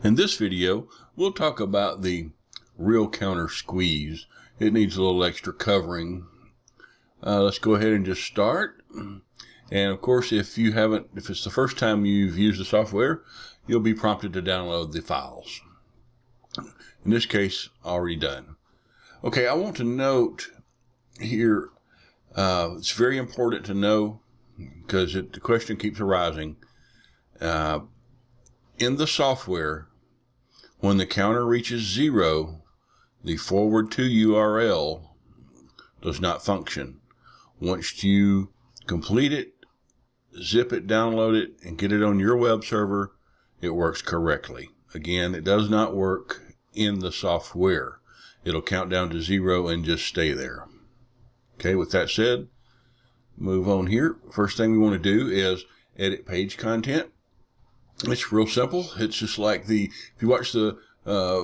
In this video, we'll talk about the real counter squeeze. It needs a little extra covering. Let's go ahead and just start. And of course, if it's the first time you've used the software, you'll be prompted to download the files. In this case, already done. Okay, I want to note here, it's very important to know because the question keeps arising. In the software, when the counter reaches 0, the forward to URL does not function. Once you complete it, zip it, download it, and get it on your web server, it works correctly. Again, it does not work in the software. It'll count down to 0 and just stay there. Okay, with that said, move on here. First thing we want to do is edit page content. It's real simple. It's just like if you watch the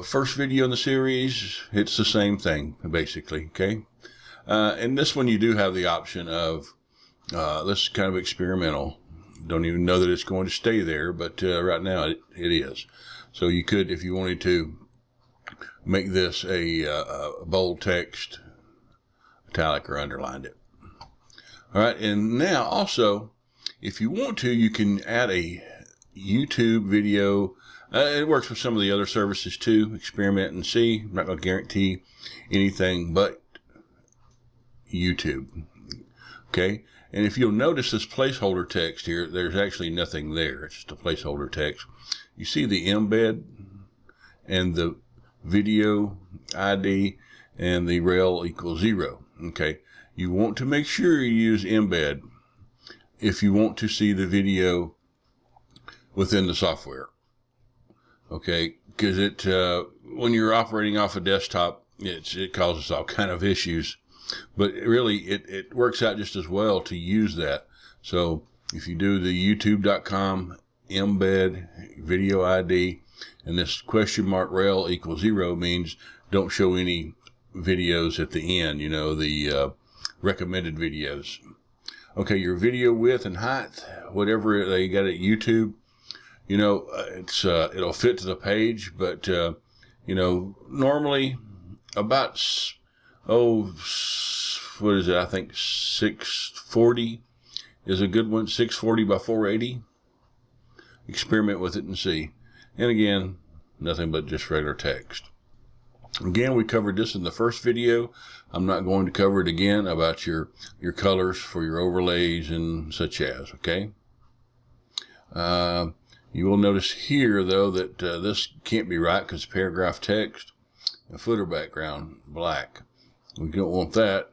first video in the series, it's the same thing, basically, okay? And this one you do have the option of, this is kind of experimental. Don't even know that it's going to stay there, but right now it is. So you could, if you wanted to, make this a bold text, italic or underlined it. All right, and now also, if you want to, you can add a YouTube video. It works with some of the other services too. Experiment and see. I'm not going to guarantee anything but YouTube. Okay, and if you'll notice this placeholder text here, there's actually nothing there. It's just a placeholder text. You see the embed and the video ID and the rel equals 0. Okay, you want to make sure you use embed if you want to see the video within the software. Okay, because when you're operating off a desktop, it causes all kind of issues, but really it works out just as well to use that. So if you do the youtube.com embed video ID and this question mark rel equals 0 means don't show any videos at the end, the recommended videos. Okay, your video width and height, whatever they got at YouTube, it'll fit to the page, but normally about what is it? I think 640 is a good one. 640 by 480. Experiment with it and see. And again, nothing but just regular text. Again, we covered this in the first video. I'm not going to cover it again about your colors for your overlays and such as, okay? You will notice here, though, that this can't be right because paragraph text, a footer background, black. We don't want that.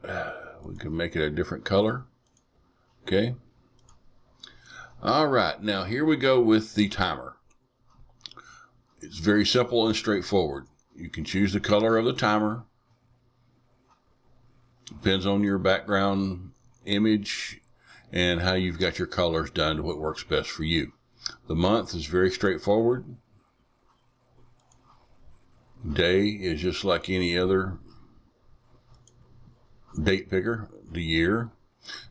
We can make it a different color, okay? All right, now here we go with the timer. It's very simple and straightforward. You can choose the color of the timer. Depends on your background image and how you've got your colors done to what works best for you. The month is very straightforward. Day is just like any other date picker. The year.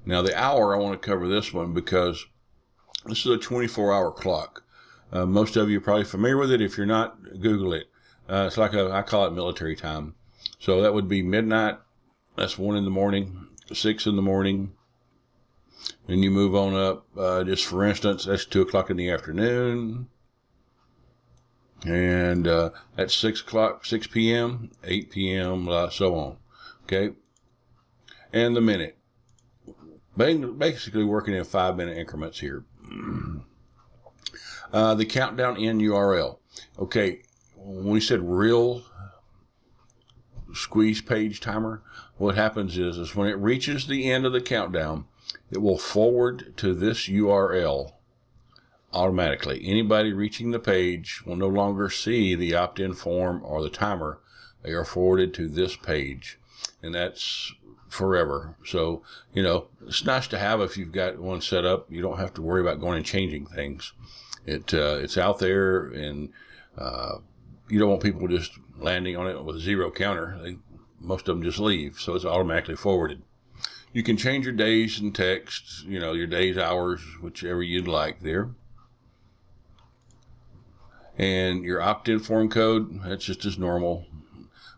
Now the hour, I want to cover this one because this is a 24-hour clock. Most of you are probably familiar with it. If you're not, Google it. It's like I call it military time. So that would be midnight. That's 1 in the morning, 6 in the morning. Then you move on up, just for instance, that's 2 o'clock in the afternoon. And that's 6 o'clock, 6 p.m., 8 p.m., so on. Okay? And the minute. Basically working in 5-minute increments here. The countdown in URL. Okay, when we said real squeeze page timer, what happens is when it reaches the end of the countdown, it will forward to this URL automatically. Anybody reaching the page will no longer see the opt-in form or the timer. They are forwarded to this page, and that's forever. So, it's nice to have if you've got one set up. You don't have to worry about going and changing things. It's out there, and you don't want people just landing on it with a 0 counter. Most of them just leave, so it's automatically forwarded. You can change your days and text, your days, hours, whichever you'd like there. And your opt-in form code, that's just as normal.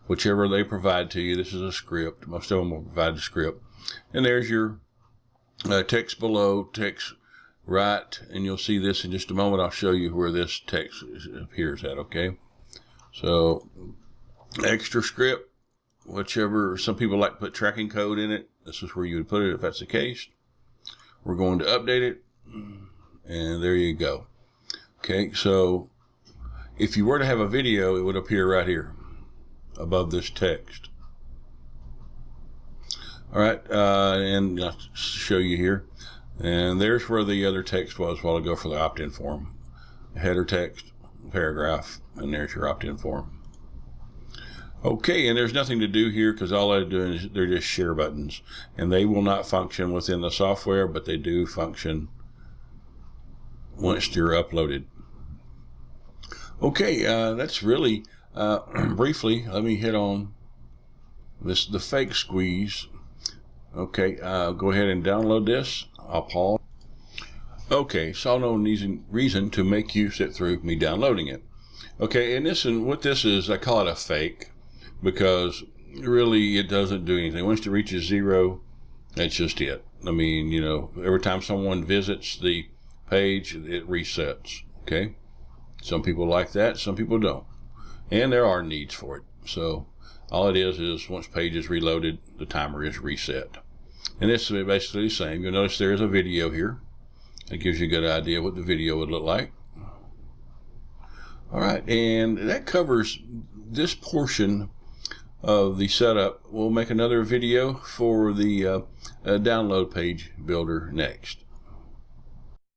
Whichever they provide to you, this is a script. Most of them will provide a script. And there's your text below, text right, and you'll see this in just a moment. I'll show you where this text appears at, okay? So, extra script, whichever, some people like to put tracking code in it. This is where you would put it if that's the case. We're going to update it, and there you go. Okay, so if you were to have a video, it would appear right here above this text. All right, and I'll show you here. And there's where the other text was a while ago for the opt-in form. Header text, paragraph, and there's your opt-in form. Okay, and there's nothing to do here because all I'm doing is they're just share buttons. And they will not function within the software, but they do function once they're uploaded. Okay, that's really, briefly, let me hit on the QikSqueeze. Okay, go ahead and download this. I'll pause. Okay, saw no reason to make you sit through me downloading it. Okay, and what this is, I call it a fake because really it doesn't do anything. Once it reaches 0, that's just it. I mean, you know, every time someone visits the page, it resets. Okay, some people like that, some people don't, and there are needs for it. So all it is once page is reloaded, the timer is reset. And it's basically the same. You'll notice there is a video here. It gives you a good idea what the video would look like. All right, and that covers this portion of the setup. We'll make another video for the download page builder next.